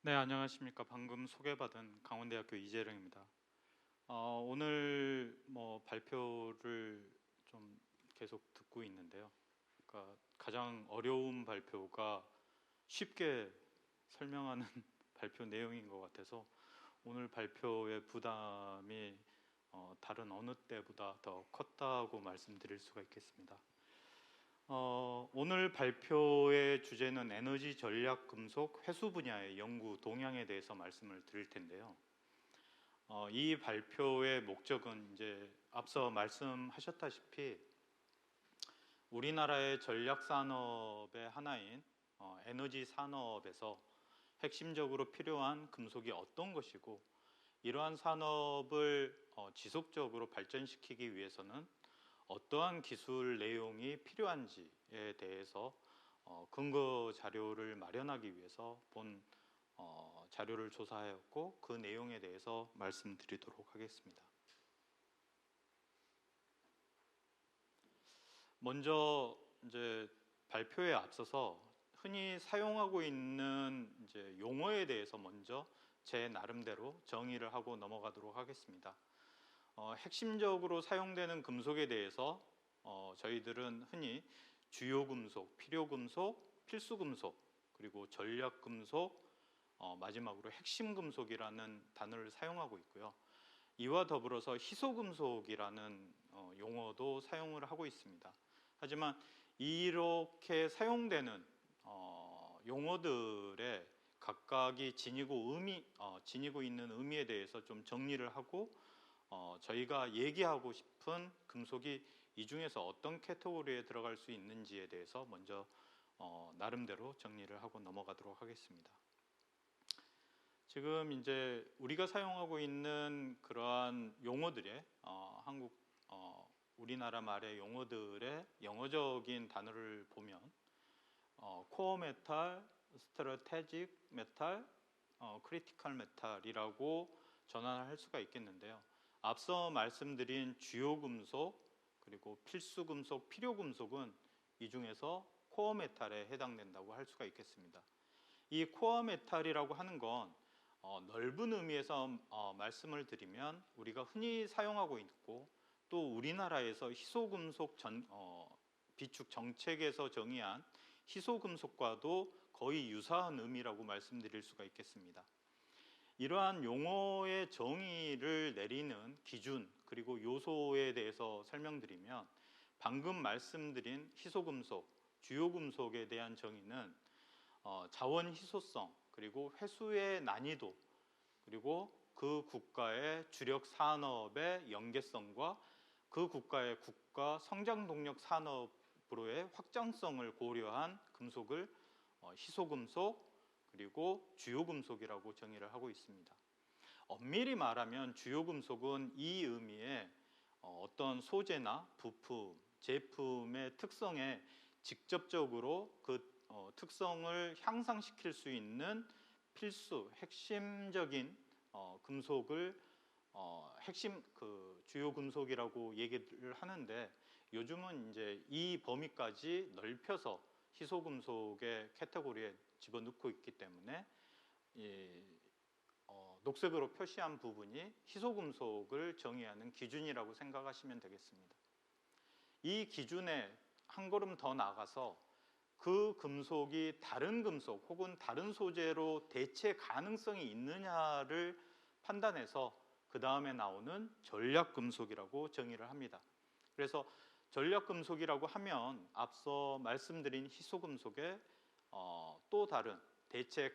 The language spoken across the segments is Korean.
네, 안녕하십니까. 방금 소개받은 강원대학교 이재령입니다. 오늘 발표를 좀 계속 듣고 있는데요. 그러니까 가장 어려운 발표가 쉽게 설명하는 발표 내용인 것 같아서 오늘 발표의 부담이 다른 어느 때보다 더 컸다고 말씀드릴 수가 있겠습니다. 오늘 발표의 주제는 에너지 전략 금속 회수 분야의 연구 동향에 대해서 말씀을 드릴 텐데요. 이 발표의 목적은 이제 앞서 말씀하셨다시피 우리나라의 전략 산업의 하나인 에너지 산업에서 핵심적으로 필요한 금속이 어떤 것이고 이러한 산업을 지속적으로 발전시키기 위해서는 어떠한 기술 내용이 필요한지에 대해서 근거 자료를 마련하기 위해서 본 자료를 조사하였고 그 내용에 대해서 말씀드리도록 하겠습니다. 먼저 이제 발표에 앞서서 흔히 사용하고 있는 이제 용어에 대해서 먼저 제 나름대로 정의를 하고 넘어가도록 하겠습니다. 핵심적으로 사용되는 금속에 대해서 저희들은 흔히 주요 금속, 필요 금속, 필수 금속, 그리고 전략 금속, 마지막으로 핵심 금속이라는 단어를 사용하고 있고요. 이와 더불어서 희소 금속이라는 용어도 사용을 하고 있습니다. 하지만 이렇게 사용되는 용어들의 각각이 지니고 있는 의미에 대해서 좀 정리를 하고 저희가 얘기하고 싶은 금속이 이 중에서 어떤 카테고리에 들어갈 수 있는지에 대해서 먼저 나름대로 정리를 하고 넘어가도록 하겠습니다. 지금 이제 우리가 사용하고 있는 그러한 용어들의 우리나라 말의 용어들의 영어적인 단어를 보면 코어 메탈, 스트래테직 메탈, 크리티컬 메탈이라고 전환할 수가 있겠는데요. 앞서 말씀드린 주요 금속, 그리고 필수 금속, 필요 금속은 이 중에서 코어 메탈에 해당된다고 할 수가 있겠습니다. 이 코어 메탈이라고 하는 건 넓은 의미에서 말씀을 드리면 우리가 흔히 사용하고 있고 또 우리나라에서 희소금속 비축 정책에서 정의한 희소금속과도 거의 유사한 의미라고 말씀드릴 수가 있겠습니다. 이러한 용어의 정의를 내리는 기준 그리고 요소에 대해서 설명드리면 방금 말씀드린 희소금속, 주요금속에 대한 정의는 자원 희소성 그리고 회수의 난이도 그리고 그 국가의 주력 산업의 연계성과 그 국가의 국가 성장 동력 산업으로의 확장성을 고려한 금속을 희소금속 그리고 주요금속이라고 정의를 하고 있습니다. 엄밀히 말하면 주요금속은 이 의미의 어떤 소재나 부품, 제품의 특성에 직접적으로 그 특성을 향상시킬 수 있는 필수, 핵심적인 금속을 핵심 주요 금속이라고 얘기를 하는데 요즘은 이제 이 범위까지 넓혀서 희소금속의 카테고리에 집어넣고 있기 때문에 녹색으로 표시한 부분이 희소금속을 정의하는 기준이라고 생각하시면 되겠습니다. 이 기준에 한 걸음 더 나아가서 그 금속이 다른 금속 혹은 다른 소재로 대체 가능성이 있느냐를 판단해서 그 다음에 나오는 전략금속이라고 정의를 합니다. 그래서 전략금속이라고 하면 앞서 말씀드린 희소금속의 또 다른 대체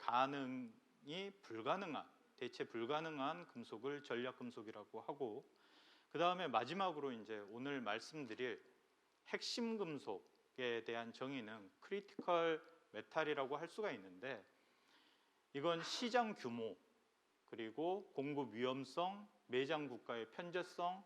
불가능한 금속을 전략금속이라고 하고 그 다음에 마지막으로 이제 오늘 말씀드릴 핵심 금속에 대한 정의는 크리티컬 메탈이라고 할 수가 있는데 이건 시장 규모 그리고 공급 위험성, 매장 국가의 편제성,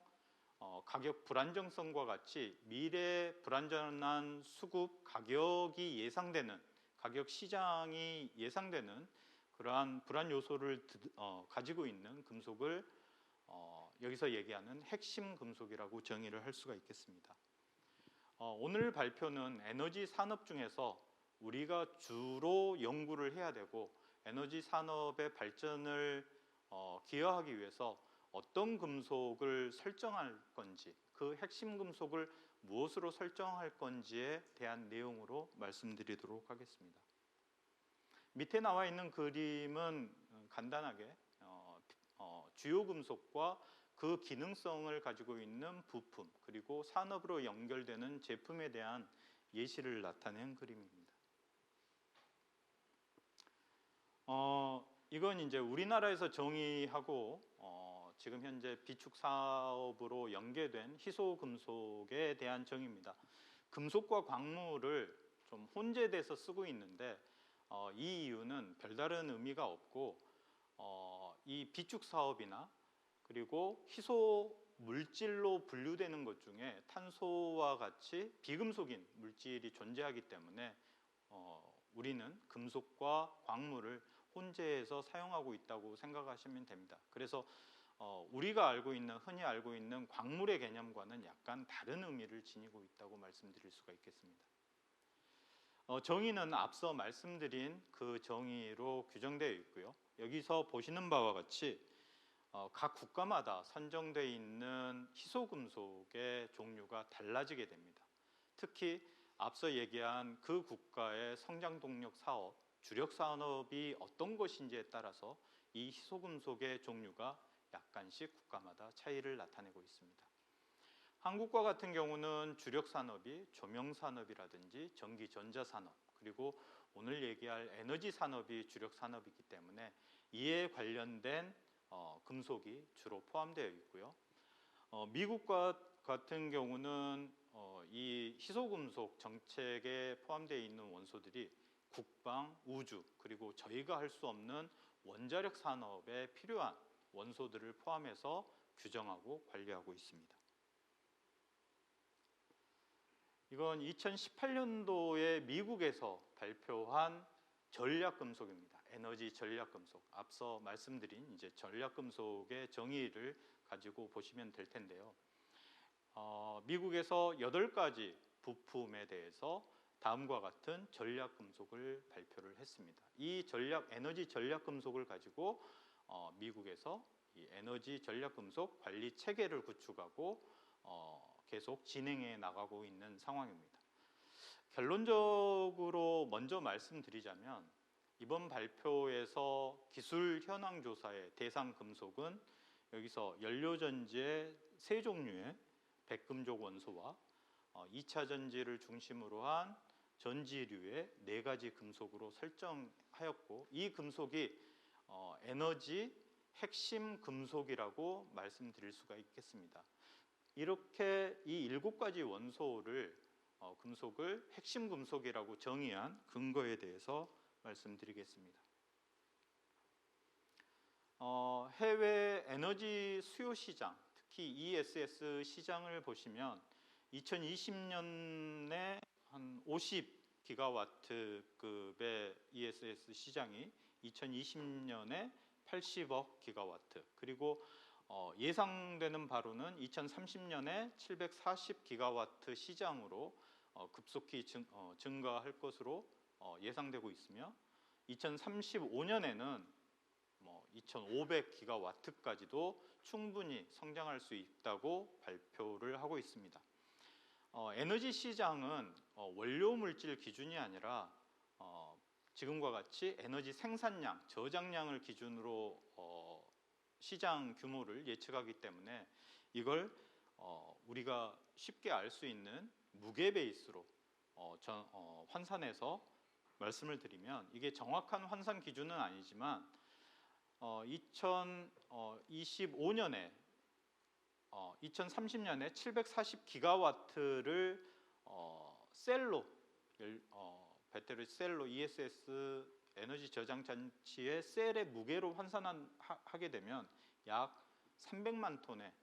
가격 불안정성과 같이 미래 불안전한 수급 가격이 예상되는 가격 시장이 예상되는 그러한 불안 요소를 가지고 있는 금속을 여기서 얘기하는 핵심 금속이라고 정의를 할 수가 있겠습니다. 오늘 발표는 에너지 산업 중에서 우리가 주로 연구를 해야 되고 에너지 산업의 발전을 기여하기 위해서 어떤 금속을 설정할 건지, 그 핵심 금속을 무엇으로 설정할 건지에 대한 내용으로 말씀드리도록 하겠습니다. 밑에 나와 있는 그림은 간단하게 주요 금속과 그 기능성을 가지고 있는 부품, 그리고 산업으로 연결되는 제품에 대한 예시를 나타낸 그림입니다. 이건 이제 우리나라에서 정의하고 지금 현재 비축 사업으로 연계된 희소 금속에 대한 정의입니다. 금속과 광물을 좀 혼재돼서 쓰고 있는데 이 이유는 별다른 의미가 없고 이 비축 사업이나 그리고 희소 물질로 분류되는 것 중에 탄소와 같이 비금속인 물질이 존재하기 때문에 우리는 금속과 광물을 혼재해서 사용하고 있다고 생각하시면 됩니다. 그래서 우리가 흔히 알고 있는 광물의 개념과는 약간 다른 의미를 지니고 있다고 말씀드릴 수가 있겠습니다. 정의는 앞서 말씀드린 그 정의로 규정되어 있고요. 여기서 보시는 바와 같이 각 국가마다 선정되어 있는 희소금속의 종류가 달라지게 됩니다. 특히 앞서 얘기한 그 국가의 성장 동력 사업, 주력 산업이 어떤 것인지에 따라서 이 희소금속의 종류가 약간씩 국가마다 차이를 나타내고 있습니다. 한국과 같은 경우는 주력 산업이 조명 산업이라든지 전기 전자 산업, 그리고 오늘 얘기할 에너지 산업이 주력 산업이기 때문에 이에 관련된 금속이 주로 포함되어 있고요. 미국과 같은 경우는 이 희소금속 정책에 포함되어 있는 원소들이 국방, 우주, 그리고 저희가 할 수 없는 원자력 산업에 필요한 원소들을 포함해서 규정하고 관리하고 있습니다. 이건 2018년도에 미국에서 발표한 전략금속입니다. 에너지 전략금속. 앞서 말씀드린 이제 전략금속의 정의를 가지고 보시면 될 텐데요. 미국에서 8가지 부품에 대해서 다음과 같은 전략금속을 발표를 했습니다. 이 에너지 전략금속을 가지고 미국에서 이 에너지 전략금속 관리 체계를 구축하고 계속 진행해 나가고 있는 상황입니다. 결론적으로 먼저 말씀드리자면 이번 발표에서 기술 현황 조사의 대상 금속은 여기서 연료전지의 3종류의 백금속 원소와 2차 전지를 중심으로 한 전지류의 4가지 금속으로 설정하였고, 이 금속이 에너지 핵심 금속이라고 말씀드릴 수가 있겠습니다. 이렇게 이 7가지 원소를 금속을 핵심 금속이라고 정의한 근거에 대해서 말씀드리겠습니다. 해외 에너지 수요 시장, 특히 ESS 시장을 보시면 2020년에 한 50기가와트급의 ESS 시장이 2020년에 80억 기가와트, 그리고 예상되는 바로는 2030년에 740기가와트 시장으로 급속히 증가할 것으로 예상되고 있으며 2035년에는 2500기가와트까지도 충분히 성장할 수 있다고 발표를 하고 있습니다. 에너지 시장은 원료 물질 기준이 아니라 지금과 같이 에너지 생산량, 저장량을 기준으로 시장 규모를 예측하기 때문에 이걸 우리가 쉽게 알 수 있는 무게 베이스로 환산해서 말씀을 드리면, 이게 정확한 환산 기준은 아니지만 2025년에 2030년에 740기가와트를 셀로 배터리 셀로 ESS 에너지 저장 장치의 셀의 무게로 환산하게 되면 약 300만 톤의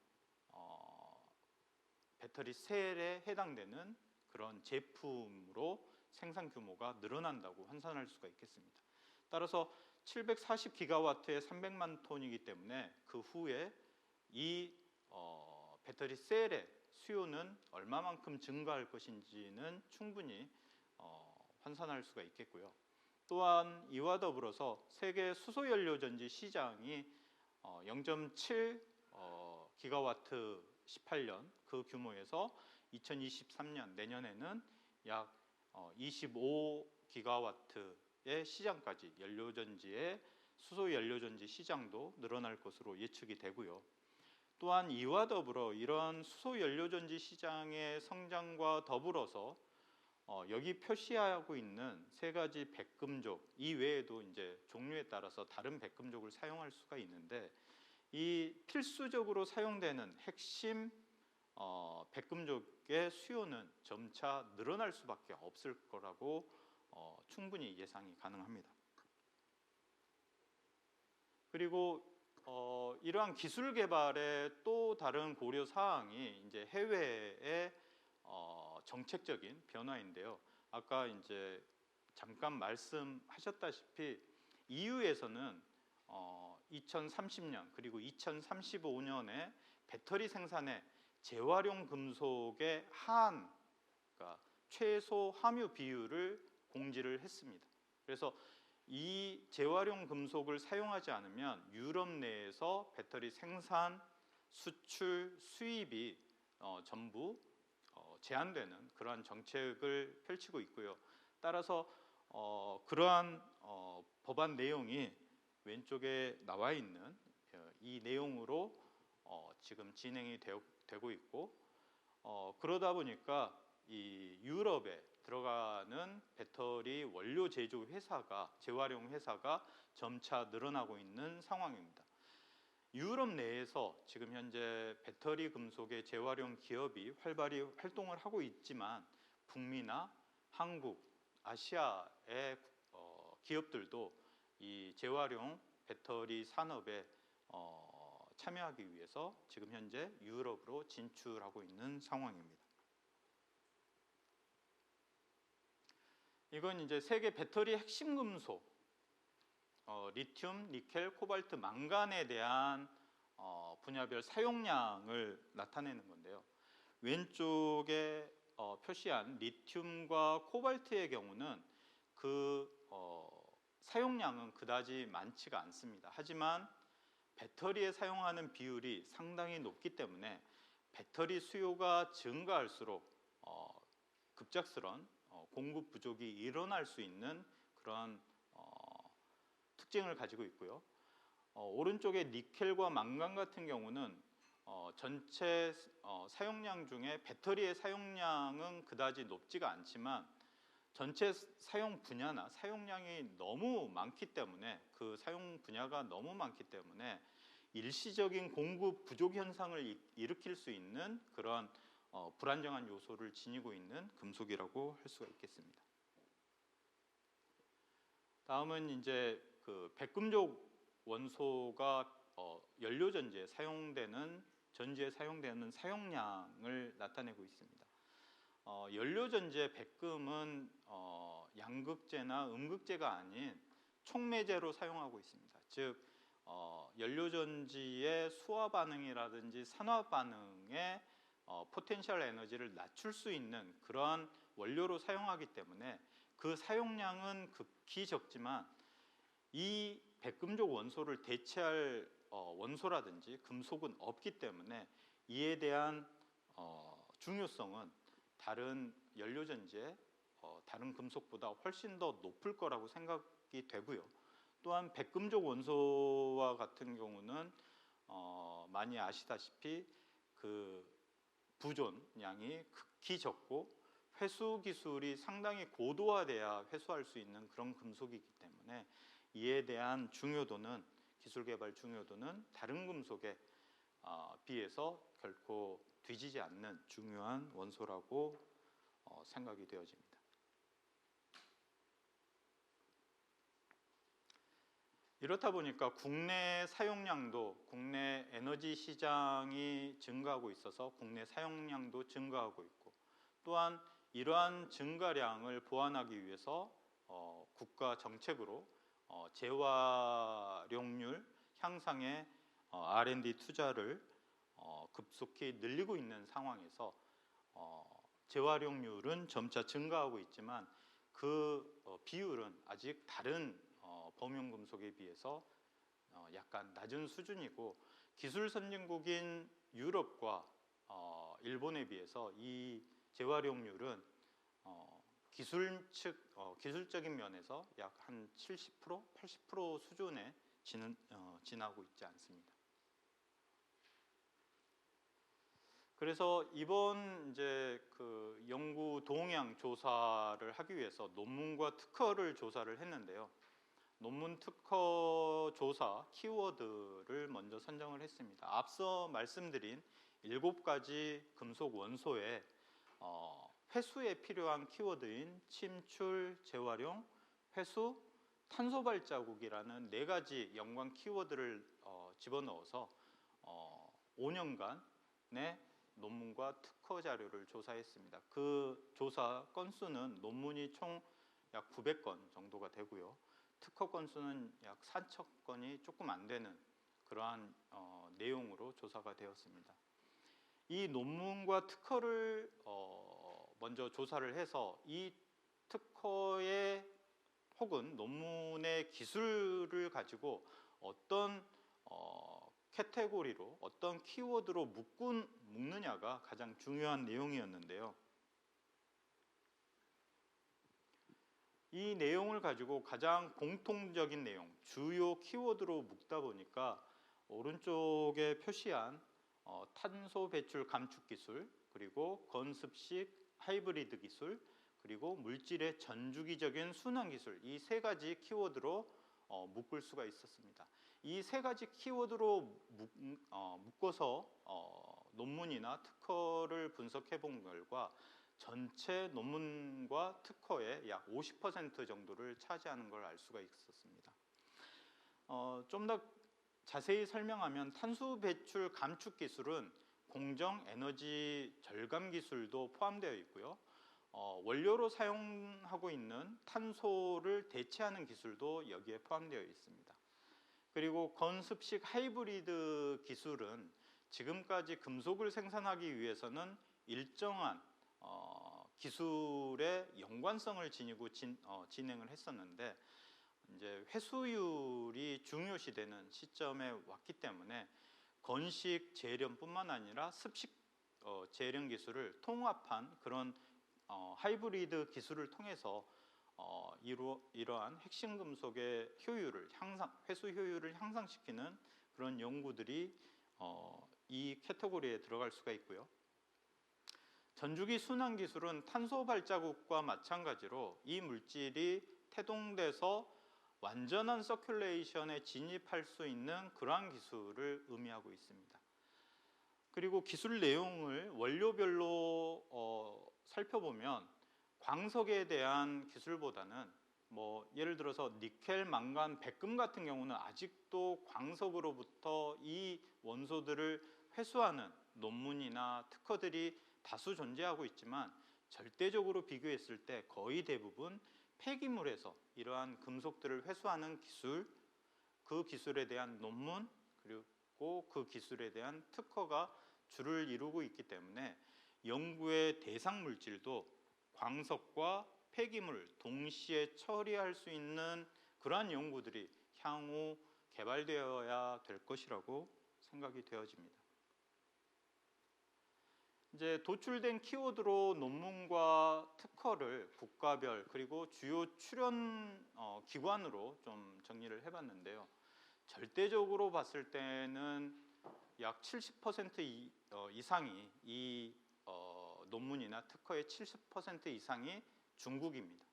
배터리 셀에 해당되는 그런 제품으로 생산 규모가 늘어난다고 환산할 수가 있겠습니다. 따라서 740기가와트에 300만 톤이기 때문에 그 후에 이 배터리 셀의 수요는 얼마만큼 증가할 것인지는 충분히 환산할 수가 있겠고요. 또한 이와 더불어서 세계 수소연료전지 시장이 0.7 기가와트 18년 그 규모에서 2023년 내년에는 약 25 기가와트의 시장까지 연료전지의 수소연료전지 시장도 늘어날 것으로 예측이 되고요. 또한 이와 더불어 이런 수소연료전지 시장의 성장과 더불어서 여기 표시하고 있는 세 가지 백금족 이외에도 이제 종류에 따라서 다른 백금족을 사용할 수가 있는데 이 필수적으로 사용되는 핵심 백금족의 수요는 점차 늘어날 수밖에 없을 거라고 충분히 예상이 가능합니다. 그리고 이러한 기술 개발의 또 다른 고려 사항이 이제 해외의 정책적인 변화인데요. 아까 이제 잠깐 말씀하셨다시피 EU에서는 2030년 그리고 2035년에 배터리 생산에 재활용 금속의 그러니까 최소 함유 비율을 공지를 했습니다. 그래서 이 재활용 금속을 사용하지 않으면 유럽 내에서 배터리 생산, 수출, 수입이 전부 제한되는 그러한 정책을 펼치고 있고요. 따라서 그러한 법안 내용이 왼쪽에 나와 있는 이 내용으로 지금 진행이 되고 있고 그러다 보니까 이 유럽에 들어가는 배터리 원료 제조 회사가 재활용 회사가 점차 늘어나고 있는 상황입니다. 유럽 내에서 지금 현재 배터리 금속의 재활용 기업이 활발히 활동을 하고 있지만 북미나 한국, 아시아의 기업들도 이 재활용 배터리 산업에 참여하기 위해서 지금 현재 유럽으로 진출하고 있는 상황입니다. 이건 이제 세계 배터리 핵심 금속 리튬, 니켈, 코발트, 망간에 대한 분야별 사용량을 나타내는 건데요. 왼쪽에 표시한 리튬과 코발트의 경우는 그 사용량은 그다지 많지가 않습니다. 하지만 배터리에 사용하는 비율이 상당히 높기 때문에 배터리 수요가 증가할수록 급작스런 공급 부족이 일어날 수 있는 그런 특징을 가지고 있고요. 오른쪽에 니켈과 망간 같은 경우는 전체 사용량 중에 배터리의 사용량은 그다지 높지가 않지만 전체 사용 분야나 사용량이 너무 많기 때문에 그 사용 분야가 너무 많기 때문에 일시적인 공급 부족 현상을 일으킬 수 있는 그런 불안정한 요소를 지니고 있는 금속이라고 할 수가 있겠습니다. 다음은 이제 그 백금족 원소가 연료 전지에 사용되는 사용량을 나타내고 있습니다. 연료 전지의 백금은 양극재나 음극재가 아닌 촉매제로 사용하고 있습니다. 즉 연료 전지의 수화 반응이라든지 산화 반응의 포텐셜 에너지를 낮출 수 있는 그러한 원료로 사용하기 때문에 그 사용량은 극히 적지만 이 백금족 원소를 대체할 원소라든지 금속은 없기 때문에 이에 대한 중요성은 다른 연료전지의 다른 금속보다 훨씬 더 높을 거라고 생각이 되고요. 또한 백금족 원소와 같은 경우는 많이 아시다시피 그 부존량이 극히 적고 회수 기술이 상당히 고도화돼야 회수할 수 있는 그런 금속이기 때문에 이에 대한 중요도는 기술 개발 중요도는 다른 금속에 비해서 결코 뒤지지 않는 중요한 원소라고 생각이 되어집니다. 이렇다 보니까 국내 사용량도 국내 에너지 시장이 증가하고 있어서 국내 사용량도 증가하고 있고 또한 이러한 증가량을 보완하기 위해서 국가 정책으로 재활용률 향상에 R&D 투자를 급속히 늘리고 있는 상황에서 재활용률은 점차 증가하고 있지만 그 비율은 아직 다른 범용 금속에 비해서 약간 낮은 수준이고, 기술 선진국인 유럽과 일본에 비해서 이 재활용률은 기술적인 면에서 약 한 70%, 80% 수준에 지나고 있지 않습니다. 그래서 이번 이제 그 연구 동향 조사를 하기 위해서 논문과 특허를 조사를 했는데요. 논문 특허 조사 키워드를 먼저 선정을 했습니다. 앞서 말씀드린 7가지 금속 원소의 회수에 필요한 키워드인 침출, 재활용, 회수, 탄소 발자국이라는 4가지 연관 키워드를 집어넣어서 5년간의 논문과 특허 자료를 조사했습니다. 그 조사 건수는 논문이 총 약 900건 정도가 되고요. 특허 건수는 약 4,000건이 조금 안 되는 그러한 내용으로 조사가 되었습니다. 이 논문과 특허를 먼저 조사를 해서 이 특허의 혹은 논문의 기술을 가지고 어떤 카테고리로, 어떤 키워드로 묶느냐가 가장 중요한 내용이었는데요. 이 내용을 가지고 가장 공통적인 내용, 주요 키워드로 묶다 보니까 오른쪽에 표시한 탄소 배출 감축 기술, 그리고 건습식 하이브리드 기술, 그리고 물질의 전주기적인 순환 기술, 이 3가지 키워드로 묶을 수가 있었습니다. 이 3가지 키워드로 묶어서 논문이나 특허를 분석해 본 결과 전체 논문과 특허의 약 50% 정도를 차지하는 걸 알 수가 있었습니다. 좀 더 자세히 설명하면 탄소 배출 감축 기술은 공정 에너지 절감 기술도 포함되어 있고요. 원료로 사용하고 있는 탄소를 대체하는 기술도 여기에 포함되어 있습니다. 그리고 건습식 하이브리드 기술은 지금까지 금속을 생산하기 위해서는 일정한 기술의 연관성을 지니고 진행을 했었는데, 이제 회수율이 중요시되는 시점에 왔기 때문에 건식 재련뿐만 아니라 습식 재련 기술을 통합한 그런 하이브리드 기술을 통해서 이러한 핵심 금속의 효율을 회수 효율을 향상시키는 그런 연구들이 이 카테고리에 들어갈 수가 있고요. 전주기 순환 기술은 탄소 발자국과 마찬가지로 이 물질이 태동돼서 완전한 서큘레이션에 진입할 수 있는 그러한 기술을 의미하고 있습니다. 그리고 기술 내용을 원료별로 살펴보면 광석에 대한 기술보다는 예를 들어서 니켈, 망간, 백금 같은 경우는 아직도 광석으로부터 이 원소들을 회수하는 논문이나 특허들이 다수 존재하고 있지만, 절대적으로 비교했을 때 거의 대부분 폐기물에서 이러한 금속들을 회수하는 기술, 그 기술에 대한 논문, 그리고 그 기술에 대한 특허가 주를 이루고 있기 때문에 연구의 대상 물질도 광석과 폐기물 동시에 처리할 수 있는 그러한 연구들이 향후 개발되어야 될 것이라고 생각이 되어집니다. 이제 도출된 키워드로 논문과 특허를 국가별 그리고 주요 출연 기관으로 좀 정리를 해봤는데요. 절대적으로 봤을 때는 약 70% 이상이 이 논문이나 특허의 70% 이상이 중국입니다.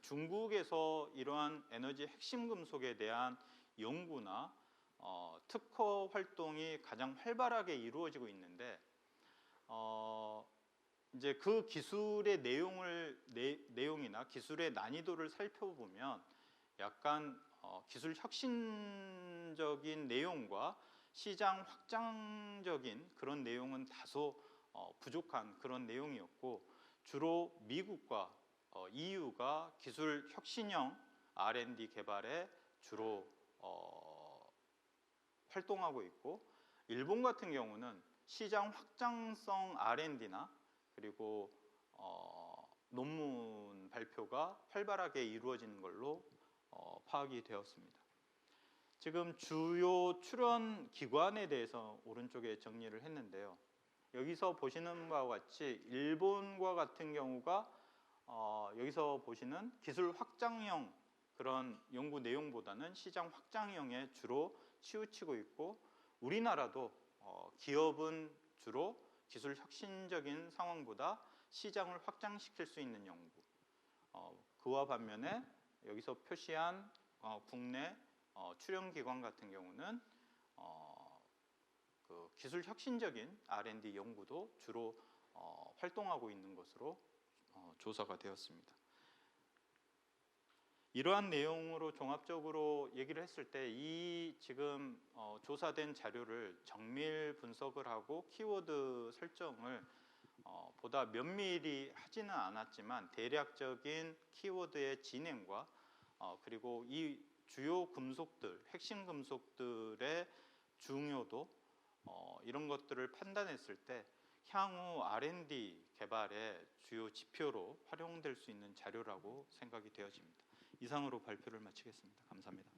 중국에서 이러한 에너지 핵심 금속에 대한 연구나 특허 활동이 가장 활발하게 이루어지고 있는데, 이제 그 기술의 내용이나 기술의 난이도를 살펴보면 약간 기술 혁신적인 내용과 시장 확장적인 그런 내용은 다소 부족한 그런 내용이었고, 주로 미국과 EU가 기술 혁신형 R&D 개발에 주로 활동하고 있고, 일본 같은 경우는 시장 확장성 R&D나 그리고 논문 발표가 활발하게 이루어지는 걸로 파악이 되었습니다. 지금 주요 출원 기관에 대해서 오른쪽에 정리를 했는데요. 여기서 보시는 바와 같이 일본과 같은 경우가 여기서 보시는 기술 확장형 그런 연구 내용보다는 시장 확장형에 주로 치우치고 있고, 우리나라도 기업은 주로 기술 혁신적인 상황보다 시장을 확장시킬 수 있는 연구, 그와 반면에 여기서 표시한 국내 출연기관 같은 경우는 그 기술 혁신적인 R&D 연구도 주로 활동하고 있는 것으로 조사가 되었습니다. 이러한 내용으로 종합적으로 얘기를 했을 때 이 지금 조사된 자료를 정밀 분석을 하고 키워드 설정을 보다 면밀히 하지는 않았지만 대략적인 키워드의 진행과 그리고 이 주요 금속들, 핵심 금속들의 중요도, 이런 것들을 판단했을 때 향후 R&D 개발의 주요 지표로 활용될 수 있는 자료라고 생각이 되어집니다. 이상으로 발표를 마치겠습니다. 감사합니다.